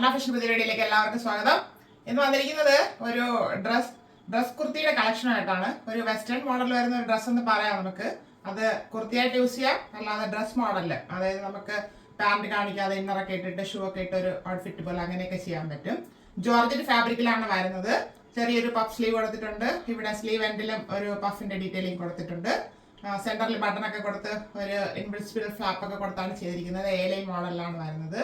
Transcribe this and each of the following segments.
അന്ന fashion പുതിയ വീഡിയോയിലേക്ക് എല്ലാവർക്കും സ്വാഗതം. ഇന്ന് വന്നിരിക്കുന്നത് ഒരു ഡ്രസ് കുർത്തിയുടെ കളക്ഷനായിട്ടാണ്. ഒരു വെസ്റ്റേൺ മോഡൽ വരുന്ന ഒരു ഡ്രസ്സ് എന്ന് പറയാം നമുക്ക്. അത് കുർത്തിയായിട്ട് യൂസ് ചെയ്യാം, അല്ലാതെ ഡ്രസ് മോഡല്, അതായത് നമുക്ക് പാൻറ് കാണിക്കാതെ ഇന്നറൊക്കെ ഇട്ടിട്ട് ഷൂ ഒക്കെ ഇട്ട് ഒരു ഔട്ട്ഫിറ്റ് പോലെ അങ്ങനെയൊക്കെ ചെയ്യാൻ പറ്റും. ജോർജറ്റ് ഫാബ്രിക്കിലാണ് വരുന്നത്. ചെറിയൊരു പഫ് സ്ലീവ് കൊടുത്തിട്ടുണ്ട്. ഇവിടെ സ്ലീവ് എൻഡിലും ഒരു പഫിന്റെ ഡീറ്റെയിലിംഗ് കൊടുത്തിട്ടുണ്ട്. സെന്ററിൽ ബട്ടൺ ഒക്കെ കൊടുത്ത് ഒരു ഇൻവിസിബിൾ ഫ്ലാപ്പ് ഒക്കെ കൊടുത്താണ് ചെയ്തിരിക്കുന്നത്. എ ലൈൻ മോഡലിലാണ് വരുന്നത്.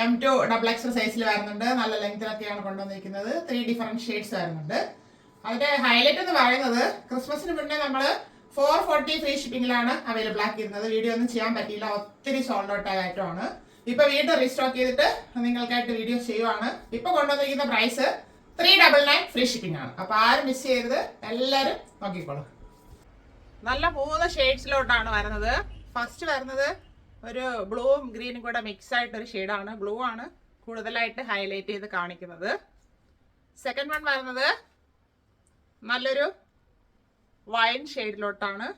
M2 XXL സൈസിൽ വരുന്നുണ്ട്. നല്ല ലെങ്തിലൊക്കെയാണ് കൊണ്ടുവന്നിരിക്കുന്നത്. 3 ഡിഫറെന്റ് ഷെയ്ഡ്സ് വരുന്നുണ്ട്. അതിന്റെ ഹൈലൈറ്റ് എന്ന് പറയുന്നത് ക്രിസ്മസിന് മുന്നേ നമ്മൾ 440 ഫ്രീ ഷിപ്പിംഗിലാണ് അവൈലബിൾ ആക്കിയിരുന്നത്. വീഡിയോ ഒന്നും ചെയ്യാൻ പറ്റിയില്ല, ഒത്തിരി സോൾഡ് ഔട്ട് ആയ ഐറ്റമാണ്. ഇപ്പൊ വീണ്ടും റീസ്റ്റോക്ക് ചെയ്തിട്ട് നിങ്ങൾക്കായിട്ട് വീഡിയോ ചെയ്യുവാണ്. ഇപ്പൊ കൊണ്ടുവന്നിരിക്കുന്ന പ്രൈസ് 399 ഫ്രീ ഷിപ്പിംഗ് ആണ്. അപ്പൊ ആരും മിസ് ചെയ്യരുത്, എല്ലാരും നോക്കിക്കോളൂ. നല്ല 3 ഷെയ്ഡ്സിലോട്ടാണ് വരുന്നത്. ഫസ്റ്റ് വരുന്നത് ഒരു ബ്ലൂവും ഗ്രീനും കൂടെ മിക്സ് ആയിട്ടൊരു ഷെയ്ഡാണ്. ബ്ലൂ ആണ് കൂടുതലായിട്ട് ഹൈലൈറ്റ് ചെയ്ത് കാണിക്കുന്നത്. സെക്കൻഡ് വൺ വരുന്നത് നല്ലൊരു വൈൻ ഷെയ്ഡിലോട്ടാണ്.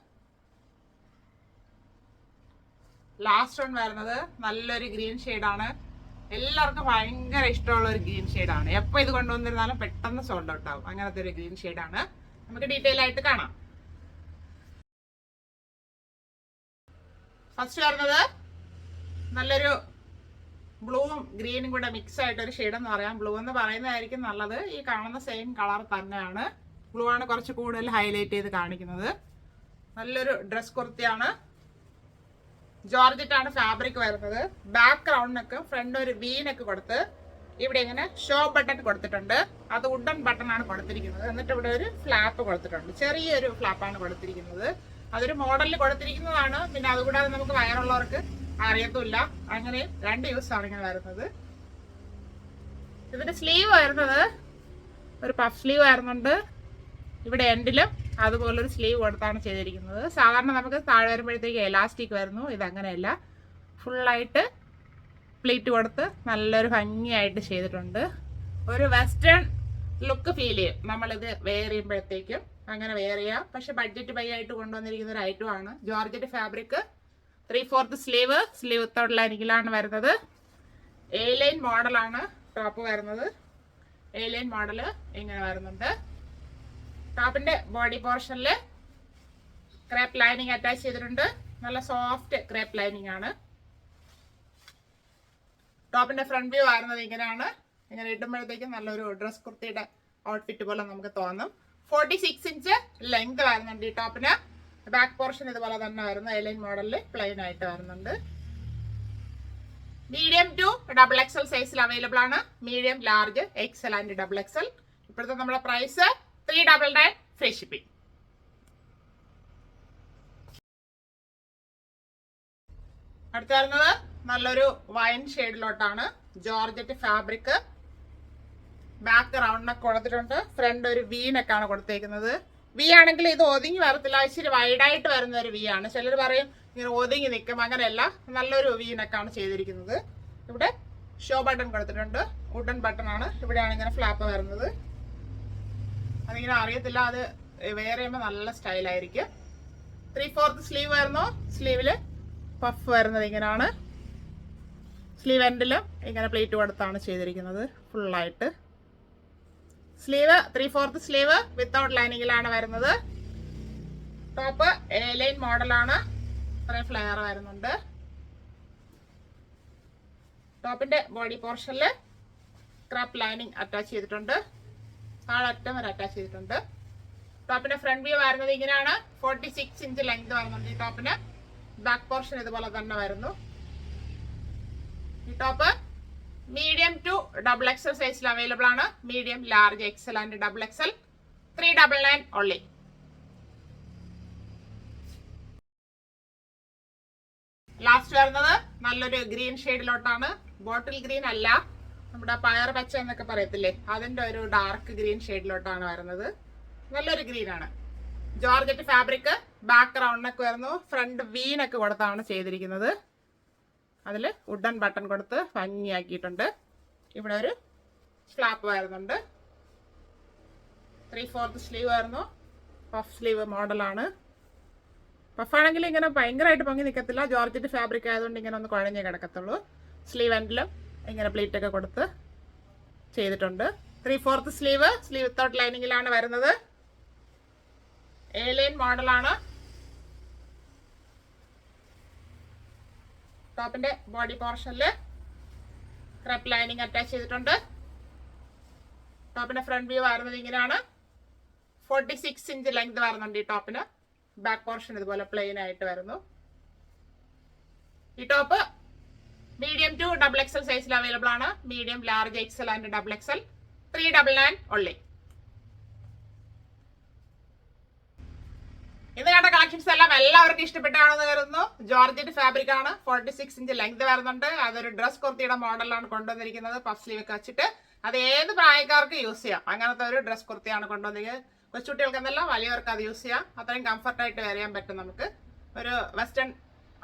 ലാസ്റ്റ് വൺ വരുന്നത് നല്ലൊരു ഗ്രീൻ ഷെയ്ഡാണ്. എല്ലാവർക്കും ഭയങ്കര ഇഷ്ടമുള്ള ഒരു ഗ്രീൻ ഷെയ്ഡാണ്. എപ്പോൾ ഇത് കൊണ്ടുവന്നിരുന്നാലും പെട്ടെന്ന് സോൾഡ് ഔട്ട് ആവും. അങ്ങനത്തെ ഒരു ഗ്രീൻ ഷെയ്ഡാണ്. നമുക്ക് ഡീറ്റെയിൽ ആയിട്ട് കാണാം. ഫസ്റ്റ് വരുന്നത് നല്ലൊരു ബ്ലൂവും ഗ്രീനും കൂടെ മിക്സ് ആയിട്ടൊരു ഷെയ്ഡ് എന്ന് പറയാം. ബ്ലൂ എന്ന് പറയുന്നതായിരിക്കും നല്ലത്. ഈ കാണുന്ന സെയിം കളർ തന്നെയാണ്. ബ്ലൂ ആണ് കുറച്ച് കൂടുതൽ ഹൈലൈറ്റ് ചെയ്ത് കാണിക്കുന്നത്. നല്ലൊരു ഡ്രസ് കുർത്തിയാണ്. ജോർജറ്റ് ആണ് ഫാബ്രിക് വരുന്നത്. ബാക്ക് റൗണ്ടിനൊക്കെ ഫ്രണ്ട് ഒരു വീനൊക്കെ കൊടുത്ത് ഇവിടെ ഇങ്ങനെ ഷോ ബട്ടൺ കൊടുത്തിട്ടുണ്ട്. അത് വുഡൻ ബട്ടൺ ആണ് കൊടുത്തിരിക്കുന്നത്. എന്നിട്ട് ഇവിടെ ഒരു ഫ്ലാപ്പ് കൊടുത്തിട്ടുണ്ട്. ചെറിയൊരു ഫ്ലാപ്പാണ് കൊടുത്തിരിക്കുന്നത്. അതൊരു മോഡലിൽ കൊടുത്തിരിക്കുന്നതാണ്. പിന്നെ അതുകൂടാതെ നമുക്ക് വയറുള്ളവർക്ക് അറിയത്തുമില്ല. അങ്ങനെ 2 യൂസ് ആണ് ഇങ്ങനെ വരുന്നത്. ഇതിന്റെ സ്ലീവ് വരുന്നത് ഒരു പഫ് സ്ലീവ് വരുന്നുണ്ട്. ഇവിടെ എൻഡിലും അതുപോലൊരു സ്ലീവ് കൊടുത്താണ് ചെയ്തിരിക്കുന്നത്. സാധാരണ നമുക്ക് താഴെ വരുമ്പോഴത്തേക്ക് എലാസ്റ്റിക് വരുന്നു. ഇതങ്ങനെയല്ല, ഫുള്ളായിട്ട് പ്ലീറ്റ് കൊടുത്ത് നല്ലൊരു ഭംഗിയായിട്ട് ചെയ്തിട്ടുണ്ട്. ഒരു വെസ്റ്റേൺ ലുക്ക് ഫീൽ ചെയ്യും നമ്മളിത് വെയർ ചെയ്യുമ്പോഴത്തേക്കും. അങ്ങനെ വെയർ ചെയ്യാം. പക്ഷെ ബഡ്ജറ്റ് ബൈ ആയിട്ട് കൊണ്ടുവന്നിരിക്കുന്ന ഒരു ഐറ്റം ആണ്. ജോർജറ്റ് ഫാബ്രിക്, 3/4 സ്ലീവ് വിത്തൗട്ട് ലൈനിങ്ങിലാണ് വരുന്നത്. എ ലൈൻ മോഡലാണ് ടോപ്പ് വരുന്നത്. എ ലൈൻ മോഡല് ഇങ്ങനെ വരുന്നുണ്ട്. ടോപ്പിന്റെ ബോഡി പോർഷനിൽ ക്രേപ്പ് ലൈനിങ് അറ്റാച്ച് ചെയ്തിട്ടുണ്ട്. നല്ല സോഫ്റ്റ് ക്രേപ്പ് ലൈനിങ് ആണ്. ടോപ്പിന്റെ ഫ്രണ്ട് വ്യൂ വരുന്നത് ഇങ്ങനെയാണ്. ഇങ്ങനെ ഇടുമ്പോഴത്തേക്കും നല്ലൊരു ഡ്രസ് കുർത്തിയുടെ ഔട്ട്ഫിറ്റ് പോലെ നമുക്ക് തോന്നും. 46 ഇഞ്ച് ലെങ്ത് വരുന്നുണ്ട് ഈ ടോപ്പിന്. ബാക്ക് പോർഷൻ ഇതുപോലെ തന്നെ വരുന്നു. എലൈൻ മോഡലിൽ പ്ലെയിൻ ആയിട്ട് വരുന്നുണ്ട്. മീഡിയം ടു XXL സൈസിൽ അവൈലബിൾ ആണ്. Medium, large, XL and XXL. ഇപ്പോഴത്തെ നമ്മുടെ പ്രൈസ് 399 ഫ്രീ ഷിപ്പിംഗ്. അടുത്ത വരുന്നത് നല്ലൊരു വൈൻ ഷെയ്ഡിലോട്ടാണ്. Georgette fabric. ബാക്ക് റൗണ്ടിനൊക്കെ കൊടുത്തിട്ടുണ്ട്. ഫ്രണ്ട് ഒരു വീനൊക്കെയാണ് കൊടുത്തേക്കുന്നത്. വി ആണെങ്കിൽ ഇത് ഒതുങ്ങി വരത്തില്ല, ഇച്ചിരി വൈഡായിട്ട് വരുന്ന ഒരു വി ആണ്. ചിലർ പറയും ഇങ്ങനെ ഒതുങ്ങി നിൽക്കും. അങ്ങനെയല്ല, നല്ലൊരു വീനൊക്കെയാണ് ചെയ്തിരിക്കുന്നത്. ഇവിടെ ഷോ ബട്ടൺ കൊടുത്തിട്ടുണ്ട്. വുഡൻ ബട്ടൺ ആണ്. ഇവിടെയാണ് ഇങ്ങനെ ഫ്ലാപ്പ് വരുന്നത്. അതിങ്ങനെ അറിയത്തില്ല, അത് വെയർ ചെയ്യുമ്പോൾ നല്ല സ്റ്റൈലായിരിക്കും. 3/4 സ്ലീവ് വരുന്നു. സ്ലീവില് പഫ് വരുന്നത് ഇങ്ങനെയാണ്. സ്ലീവ് എൻഡിലും ഇങ്ങനെ പ്ലേറ്റ് കൊടുത്താണ് ചെയ്തിരിക്കുന്നത് ഫുള്ളായിട്ട്. സ്ലീവ് 3/4 സ്ലീവ് വിത്തൗട്ട് ലൈനിങ്ങിലാണ് വരുന്നത്. ടോപ്പ് എ ലൈൻ മോഡലാണ്. ഇത്രയും ഫ്ലെയർ വരുന്നുണ്ട്. ടോപ്പിന്റെ ബോഡി പോർഷനിൽ ക്രാപ്പ് ലൈനിങ് അറ്റാച്ച് ചെയ്തിട്ടുണ്ട്. താഴെ അറ്റം വരെ അറ്റാച്ച് ചെയ്തിട്ടുണ്ട്. ടോപ്പിന്റെ ഫ്രണ്ട് വ്യൂ വരുന്നത് ഇങ്ങനെയാണ്. 46 ഇഞ്ച് ലെങ്ത് വരുന്നുണ്ട് ഈ ടോപ്പിന്. ബാക്ക് പോർഷൻ ഇതുപോലെ തന്നെ വരുന്നു. ഈ ടോപ്പ് മീഡിയം ടു XXL സൈസിൽ അവൈലബിൾ ആണ്. Medium, large, XL and XXL. 399 only. Last വരുന്നത് നല്ലൊരു ഗ്രീൻ ഷെയ്ഡിലോട്ടാണ്. ബോട്ടിൽ ഗ്രീൻ അല്ല, നമ്മുടെ പയർ പച്ച എന്നൊക്കെ പറയത്തില്ലേ, അതിന്റെ ഒരു ഡാർക്ക് ഗ്രീൻ ഷെയ്ഡിലോട്ടാണ് വരുന്നത്. നല്ലൊരു ഗ്രീൻ ആണ്. Georgette fabric. ബാക്ക് റൗണ്ടിനൊക്കെ വരുന്നു. ഫ്രണ്ട് വീനൊക്കെ കൊടുത്താണ് ചെയ്തിരിക്കുന്നത്. അതിൽ വുഡൻ ബട്ടൺ കൊടുത്ത് ഭംഗിയാക്കിയിട്ടുണ്ട്. ഇവിടെ ഒരു ഫ്ലാപ്പ് വരുന്നുണ്ട്. 3/4 സ്ലീവ് വരുന്നു. പഫ് സ്ലീവ് മോഡലാണ്. പഫാണെങ്കിൽ ഇങ്ങനെ ഭയങ്കരമായിട്ട് പൊങ്ങി നിൽക്കത്തില്ല. ജോർജറ്റ് ഫാബ്രിക് ആയതുകൊണ്ട് ഇങ്ങനെ ഒന്ന് കുഴഞ്ഞേ കിടക്കത്തുള്ളൂ. സ്ലീവ് എൻഡിലും ഇങ്ങനെ പ്ലേറ്റ് ഒക്കെ കൊടുത്ത് ചെയ്തിട്ടുണ്ട്. 3/4 സ്ലീവ് വിത്തൗട്ട് ലൈനിങ്ങിലാണ് വരുന്നത്. A-line മോഡലാണ്. ടോപ്പിന്റെ ബോഡി പോർഷനിൽ ക്രെപ്പ് ലൈനിങ് അറ്റാച്ച് ചെയ്തിട്ടുണ്ട്. ടോപ്പിന്റെ ഫ്രണ്ട് വ്യൂ വരുന്നത് ഇങ്ങനെയാണ്. 46 ഇഞ്ച് ലെങ്ത് വരുന്നുണ്ട് ഈ ടോപ്പിന്. ബാക്ക് പോർഷൻ ഇതുപോലെ പ്ലെയിൻ ആയിട്ട് വരുന്നു. ഈ ടോപ്പ് മീഡിയം ടു XXL സൈസിൽ അവൈലബിൾ ആണ്. Medium, large, XL and XXL 399 only. ഇന്ന് കണ്ട കളക്ഷൻസ് എല്ലാം എല്ലാവർക്കും ഇഷ്ടപ്പെട്ടാണെന്ന് കരുതുന്നു. ജോർജറ്റ് ഫാബ്രിക് ആണ്. 46 ഇഞ്ച് ലെങ്ത് വരുന്നുണ്ട്. അതൊരു ഡ്രസ് കുർത്തിയുടെ മോഡലാണ് കൊണ്ടുവന്നിരിക്കുന്നത്. പഫ് സ്ലീവ് ഒക്കെ വെച്ചിട്ട് അത് ഏത് പ്രായക്കാർക്ക് യൂസ് ചെയ്യാം. അങ്ങനത്തെ ഒരു ഡ്രസ് കുർത്തിയാണ് കൊണ്ടുവന്നിരിക്കുന്നത്. കൊച്ചുകുട്ടികൾക്ക് എന്നല്ല, വലിയവർക്ക് അത് യൂസ് ചെയ്യാം. അത്രയും കംഫർട്ടായിട്ട് വെയർ ചെയ്യാൻ പറ്റും. നമുക്ക് ഒരു വെസ്റ്റേൺ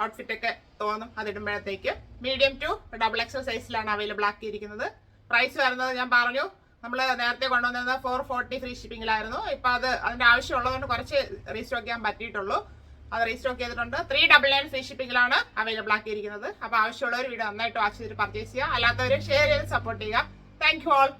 ഔട്ട്ഫിറ്റ് ഒക്കെ തോന്നും അതിടുമ്പോഴത്തേക്ക്. മീഡിയം ടു XXL സൈസിലാണ് അവൈലബിൾ ആക്കിയിരിക്കുന്നത്. പ്രൈസ് വരുന്നത് ഞാൻ പറഞ്ഞു, നമ്മൾ നേരത്തെ കൊണ്ടുവന്നിരുന്നത് 440 ഫ്രീ ഷിപ്പിംഗിലായിരുന്നു. ഇപ്പം അതിന്റെ ആവശ്യമുള്ളതുകൊണ്ട് കുറച്ച് റീസ്റ്റോക്ക് ചെയ്യാൻ പറ്റിയിട്ടുള്ളൂ. അത് റീസ്റ്റോക്ക് ചെയ്തിട്ടുണ്ട്. 399 ഫ്രീ ഷിപ്പിംഗിലാണ് അവൈലബിൾ ആക്കിയിരിക്കുന്നത്. അപ്പോൾ ആവശ്യമുള്ളവർ വീഡിയോ നന്നായിട്ട് വാച്ച് ചെയ്തിട്ട് പർച്ചേസ് ചെയ്യുക. അല്ലാത്തവർ ഷെയർ ചെയ്ത് സപ്പോർട്ട് ചെയ്യുക. Thank you all.